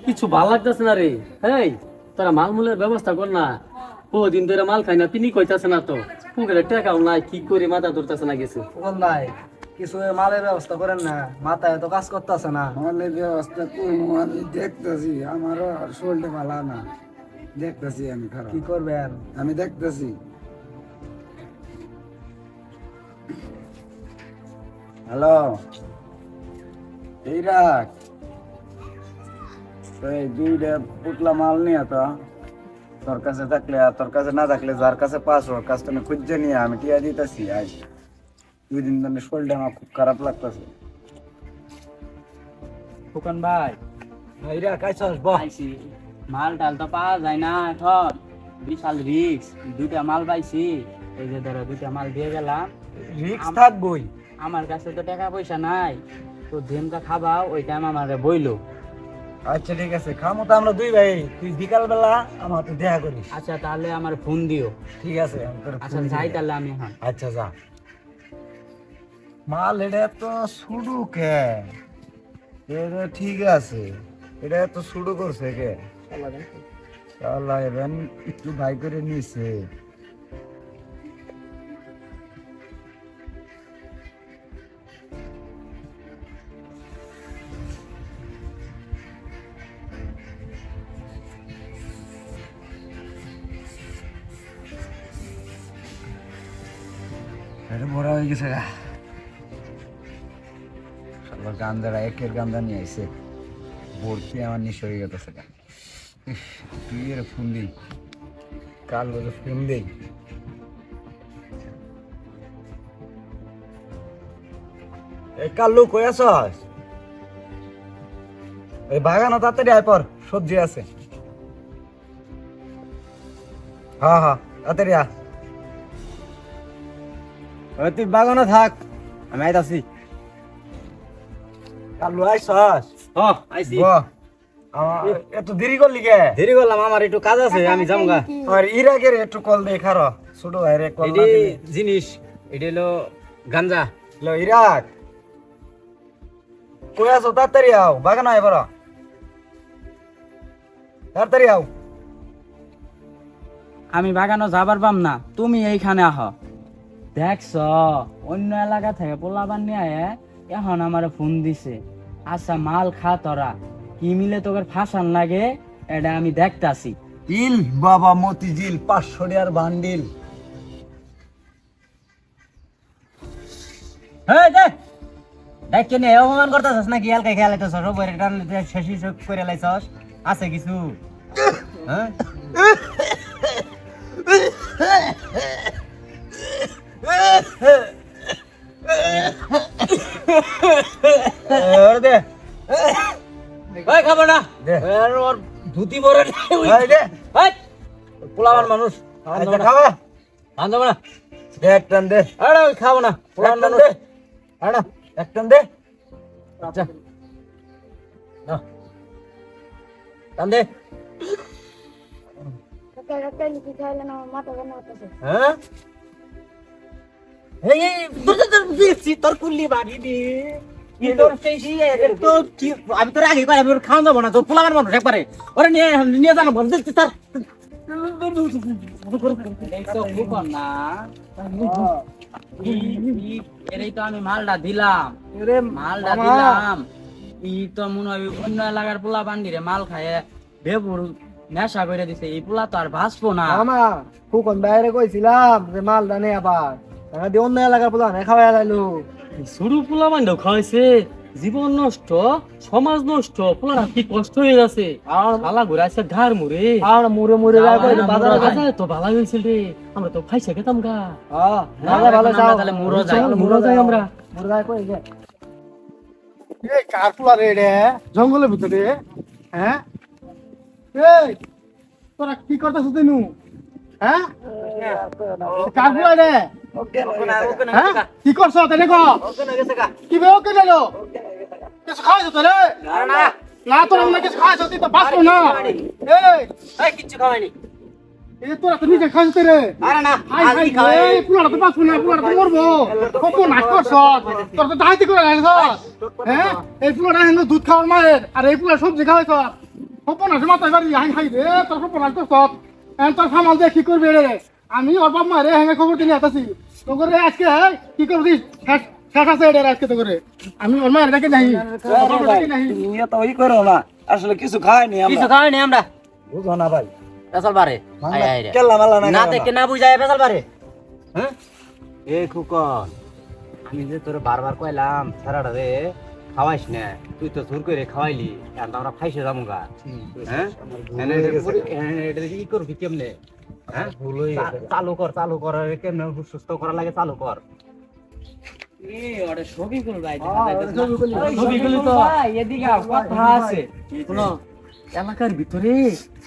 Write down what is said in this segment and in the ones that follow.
কিছু ভালো লাগতেছে না রে। এই তোরা মালমূলের ব্যবস্থা কর না। ও দিন ধরে মাল খাই না, তিনি কইতাছে না তো পুকুরে টাকাও নাই, কি করে মাথা ধরতেছে না কিছু। ফুকন ভাই কিছু মালের ব্যবস্থা করেন না, মাথায় তো কাজ করতেছে না। মালের ব্যবস্থা করবো, আমি দেখতেছি, আমারও আর শরীরটা ভালো না, দেখতেছি আমি খারাপ, কি করবেন? আমি দেখতেছি। হ্যালো, এই রাখ এই দুইটা পুতলা মাল নিয়ে তো তোর কাছে থাকলে আর তোর কাছে না থাকলে যার কাছে পাস ওর কাছ থেকে খুঁজে নিয়ে আমি টিয়া দিতেছি। আজ 2 দিন ধরে শরীরটা আমার খুব খারাপ লাগতেছে। ফুকন ভাই ভাইরা কাইছস বহ। পাইছি মাল টাল তো পাওয়া যায় না এখন, বিশাল রিক্স। দুইটা মাল পাইছি, এই যে ধরো দুইটা মাল দিয়ে গেলাম। রিস্ক থাকবই। আমার কাছে তো টাকা পয়সা নাই, তো যেমটা খাবা ওই টাইম আমারে বইলো। আচ্ছা ঠিক আছে, খামো তো আমরা দুই ভাই, তুই বিকাল বেলা আমার তো দেখা করিস। আচ্ছা তাহলে আমার ফোন দিও। ঠিক আছে আমি তোর আচ্ছা ফোন যাই দিবো। তাহলে আমি এখন। আচ্ছা যা। মাল এটা তো শুরু কে, এটা ঠিক আছে, এটা তো শুরু করছে কে শালা, এবার একটু ভাই করে নিছে। এটা বড় হয়ে গেছে গা, শালা গান্দারা একের গান্দা নিয়ে আইছে, ভর্তি আমার নিঃস হয়ে গেছে গা। ইস, তুই এর ফোন দিই, কাল বলে ফোন দিই। এই কাল্লু কই আছস? এই বাগানো তাড়াতাড়ি আয় পর, সবজি আছে। হ্যাঁ হ্যাঁ তাড়াতাড়ি আ। তুই বাগানো থাক, আমি আইতাছি। কাল্লু আইছস? হ্যাঁ আইছি। এত দেরি করলি কে? দেরি করলাম, আমার একটু কাজ আছে, আমি যামগা। আর ইরাকের একটু কল দে, খারো ছোট ভাইরে কল না দিলে। জিনিস এটা হলো গাঞ্জা। লো ইরাক, কই আছো? তাড়াতাড়ি আও, বাগান আয় বড়, তাড়াতাড়ি আও। আমি বাগানো যাবার পাম না, তুমি এইখানে আহ। দেখছ অন্য এলাকা থেকে পোলাবান নিয়ে আয়, এখন আমার ফোন দিছে। আচ্ছা মাল খা তোরা, কি মিলে তোকে ফাঁসান লাগে এটা আমি দেখতাছি। ইল বাবা মতিঝিল 500 টাকার বান্ডিল। হেই দেখ দেখ কেনে অপমান করতেছস নাকি? এলকা খেলাইতেছস, ওপরে টানলে শেষি করে লাইছস, আছে কিছু? হ্যাঁ ওরে দে, ওই খাবো না দে। ওর ধুতি পরে ওই দে, পোলাবান মানুষ আচ্ছা খাবা, আনবো না। দে এক টান দে, আরে ওই খাবো না, এক পোলাবান টান মানুষ। দে, আড়া এক টান দে। আচ্ছা নাও, টান দে। হ্যাঁ এই এই দিছি তোর কুল্লি বাড়ি দি তোর শেষি তো কি, আমি তোর আগে কই আমি ওর খাওয়া যাবো না, তোর পোলাবান মানুষ একবারে ওরে নিয়ে নিয়ে যাবো বন্ধ তার না। এরই তো আমি মালটা দিলাম, মালটা দিলাম। ই তো মনে হয় অন্য এলাকার পোলা বান্ডিরে মাল খায় বেবুর নেশা করে দিছে। এই পোলা তো আর বাঁচবো না। মামা ফুকন বাইরে কইছিলাম যে মালটা নে আবার দি অন্য এলাকার পোলা না খাওয়া যাইলো। শুরু পোলা বান্ধব খাওয়াইছে, জীবন নষ্ট, সমাজ নষ্ট, পোলার কি কষ্ট হয়ে যাচ্ছে। শালা ঘুরাইছে ঘাড় মুড়ে। আর মুরে মুরে যায় কই বাজারে যাই। বাজারে তো ভালো হয়েছিল রে, আমরা তো খাইছে খেতাম গা। হ্যাঁ ভালো ভালো যাও, তাহলে মুরো যাই। মুড়ো যাই আমরা। মুরে যায় কই যে এই কার পোলা রে রে জঙ্গলের ভিতরে। হ্যাঁ এই তোরা কি করতেছ তুই? হ্যাঁ কার পোলা রে? হ্যাঁ কি করছ তাহলে কো? কি বে ওকে গেল? কিছু খাওয়াইছ তোরে? না তোর আমরা কিছু খাওয়াইছ, তুই তো বাঁচবো না। এই কিচ্ছু খাওয়াইনি। এই তোরা তো নিজে খাইছ তোরে। আরে না হাই হাই এই পুরাটা তো বাঁচবো না, পুরাটা তো মরবো। কত নাচ করছ, তোর তো ডাইতি করে রাখছ। হ্যাঁ এই পুরাটা হেন দুধ খাওয়ার মায়ের, আর এই পুরা সবজি খাওয়াইছ। সপন আছে মাথায় বাড়ি হাই হাই রে তোর সপন আছে সব তোর সামাল দিয়ে কি করবে রে আমি ওর বাপ মারে হ্যাঁ খবর দিয়ে আতাছি তো করে আজকে কি করবি শেষ আছে এটা আজকে তো করে আমি ওর মায়ের ডাকে নাই তুমি তো ওই করো না আসলে কিছু খাইনি কিছু আমরা খাওয়াই নি আমরা বুঝো না ভাই পেছাল বারে কেল্লা মাল্লা না না দেখে না বুঝায় পেছাল বারে হ্যাঁ এ খুকন আমি যে তোর বারবার কইলাম সারাটা রে খাওয়াইস না তুই তো জোর করে খাওয়াইলি এখন তো আমরা ফাইসে যাবো গা হ্যাঁ এটা কি করবি কেমনে হ্যাঁ চালু কর কেমনে সুস্থ করা লাগে চালু কর ছবিগুলো তো এদিকে কথা আছে শোনো, এলাকার ভিতরে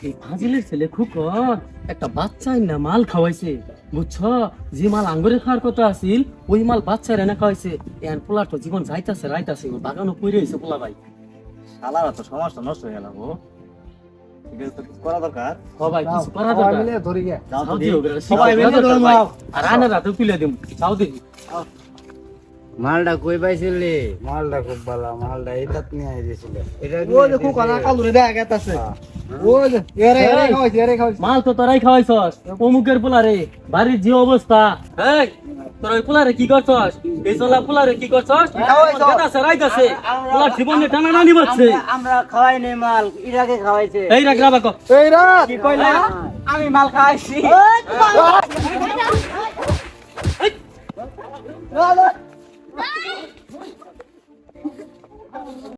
এই ফাজিলের ছেলে খুকন একটা বাচ্চাই না মাল খাওয়াইছে বুঝছো, যে মাল আঙ্গুরে খাওয়ার কথা আছিল ওই মাল বাচ্চার এনে খাওয়াইছে। এন পোলার তো জীবন যাইতাছে রাইতাছে, বাগানও পড়ে হয়েছে পোলা ভাই। শালারা তো সমাজটা নষ্ট হয়ে গেল গো এটা তো কিছু করা দরকার সবাই কিছু করা দরকার। মিলে ধরি গে যাও দিও, সবাই মিলে দরকার ধরবো। ভাই। আর আনার রাতে তুলে দিম, যাও দেখি। মালটা কই পাইছিলি মালটা খুব ভালো মালটা এটা নিয়ে আইছিল এটা ও দেখো কালা কালু রে দেখা গেতাছে ও যে এরে খাওয়াইছে মাল তো তোরাই খাওয়াইছস, অমুকের পোলারে বাড়ির যে অবস্থা। এই তোর ওই পোলারে কি করছস? এই চলা পোলারে কি করছস? গেতাছে রাইতাছে, পোলার জীবনে টানা টানি বাজছে। আমরা খাওয়াই নে মাল ইরাকে খাওয়াইছে এই রাখ রাখ এই রাত কি কইলা আমি মাল খাইছি